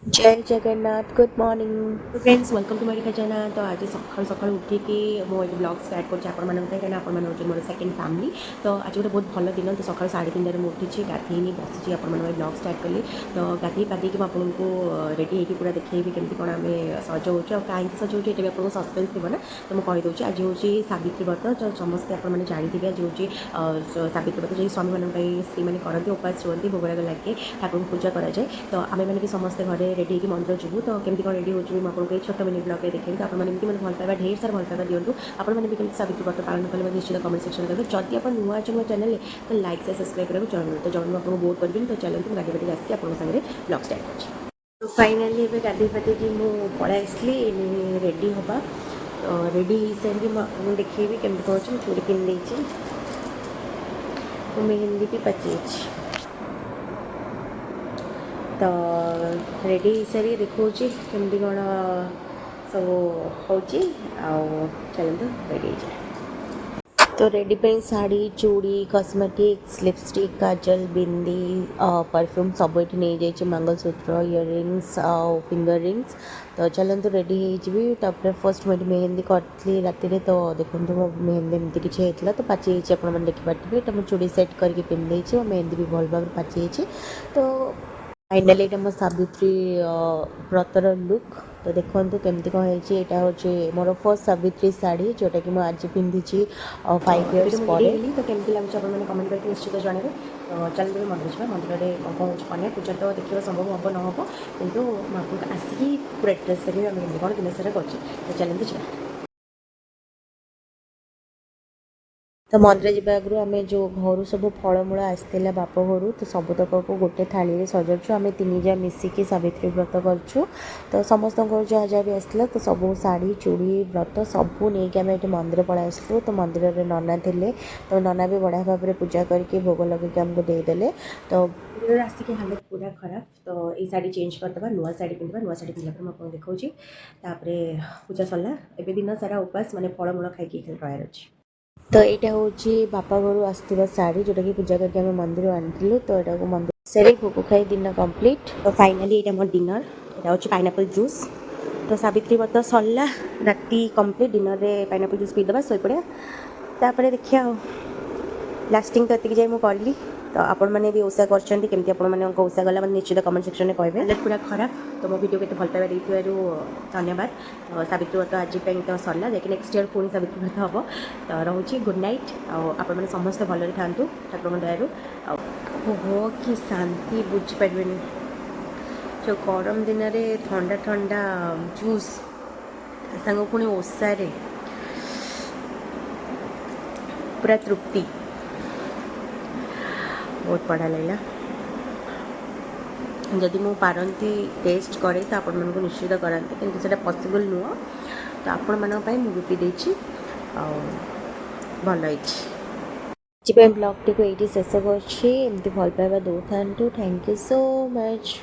जय Jagannath good morning तो friends welcome to मेरी चैनल। तो आज सकाल सकाल उठिकी मुझे ब्लॉग स्टार्ट कर कहीं आप मोर सेकेंड फैमिली। तो आज गोटे बहुत भल दिन। तो सकाल 3:30 मुझे गाधेनी बसी आप ब्लॉग स्टार्ट कली। तो गाधे पाधेक आपको रेडी होगी पूरा देखी केमती कौन आम सजाऊँ और कहीं सजाऊँ ये भी आपको सस्पेंस थी ना। तो मुझे कहीदे आज हूँ सावित्री व्रत जो समस्ते आपने जानते आज हूँ सावित्री व्रत जो स्वामी मान स्त्री मैंने करती उपास रुहति भोगराग लगे ठाकुर पूजा कराए। तो आम मैंने समस्ते घरे रेडी होगी मंदिर जीवु। तो केमती कौन रेडी हो आपको छोट मिनी ब्लॉग देखिए। तो आपने भल पाइबा ढेर सारा भल पाइबा दिंतु आपने भी कमी सावित्री व्रत पालन करेंगे निश्चित कमेंट सेक्शन करेंगे। जदि आप नुआ अच्छे मो चैनल तो लाइक से सब्सक्राइब करेंगे जरूर। तो जरूर आपको बहुत करेंगे। तो चलते गाड़ी बाटी आसिक आप ब्लॉग स्टार्ट कर। तो फाइनाली एवं गाधे पाधे मुझे पलै आसली रेडी हवा। तो रेडी हो सारी आपको देखी केमती कौन अच्छे चूड़ी पिंधि मेहंदी भी पची। तो रेडी हो सारी देखा केमती कौन सब हो चलते रेडी हो जाए। तो रेडी पे शाढ़ी चूड़ी कॉस्मेटिक्स लिपस्टिक काजल बिंदी परफ्यूम सब ये नहीं जाइए मंगलसूत्र इयरिंग्स फिंगर रिंग्स। तो चलते रेडी होपर फर्स्ट मुझे मेहंदी करी राति। तो देखो मो मेहंदी एमती किसी होता तो पाची आप देखिपारे। तो मुझे चूड़ी सेट करके पिंधे मेहंदी भी भल भाव पाची। तो फाइनाली ये मो सावित्री व्रतर लुक। तो देखो केमती कौन है यहाँ हूँ मोर फर्स्ट सावित्री शाढ़ी जोटा कि मुझे आज पिंधि 5 इयर्स पर। तो केमती लगे आपने कमेंट करके निश्चित जनइबे। तो चलते मंदिर जावा मंदिर में कौन हो कन्या पूजा तो देखा संभव हम न हम कितु आपको आसिक पूरा ड्रेस देखिए आम कौन दिन सारा कर। तो चलते जावा। तो मंदिर जावा आगु आम जो घर सब फलमूल आसाला बाप घर तो सबतक को गोटे थाली सजाऊँ आम 3 जा मिसिकी सावित्री व्रत करूँ। तो समस्त जहाँ जहाँ भी आसला तो सब शाढ़ी चूड़ी व्रत सबू नहीं आम ये मंदिर पलै आसलु। तो मंदिर में नना थे तो नना भी बढ़िया भाव में पूजा करके भोग लगे आमको देदेले। तो आसिक हालत पूरा खराब। तो ये शाढ़ी चेंज करदे नुआ शाढ़ी पिंधा नुआ शाढ़ी पिंधा मुझे देखा पूजा सरला। एवं दिन सारा उपास माने फलमूल खाई रहार अच्छी। तो यहाँ हूँ बापा घर आसवा शाढ़ी जोटा कि पूजा करके आम मंदिर आनी। तो यहाँ को मंदिर से भोग खाई दिन कम्प्लीट। तो फाइनाली यहाँ मोर डिनर यहाँ हूँ पाइनापल जूस। तो सावित्री व्रत सरला राति कम्प्लीट डिनर में पाइनापल जूस पीदे शो पड़ा। तापर देखिए लास्टिंग तो ये मुझे करी। तो आपण मैंने भी ओषा करमती आप ओषा गला मैंने निश्चित कमेंट सेक्शन में कहे। हालत पूरा खराब। तो मो वीडियो के भल पाइबा धन्यवाद। तो सावित्री व्रत आज तो सरला जैसे नेक्स्ट ईयर पुणी सावित्री व्रत हम। तो रोचे गुड नाइट आपने समस्ते भलि था ठाकुर दयारू। हो कि शांति बुझीपारे जो गरम दिन में ठंडा ठंडा जूस सांग पुणी ओषारे पूरा तृप्ति बहुत बढ़िया लगा। जदि मुझे पारती टेस्ट करे तो आपण मानक निश्चित कराते कि से पॉसिबल नुह। तो आपण मानी मुझे पी देती भल ब्लॉग टी को ये शेष करमती भल पाइबा दौ था। Thank you so much.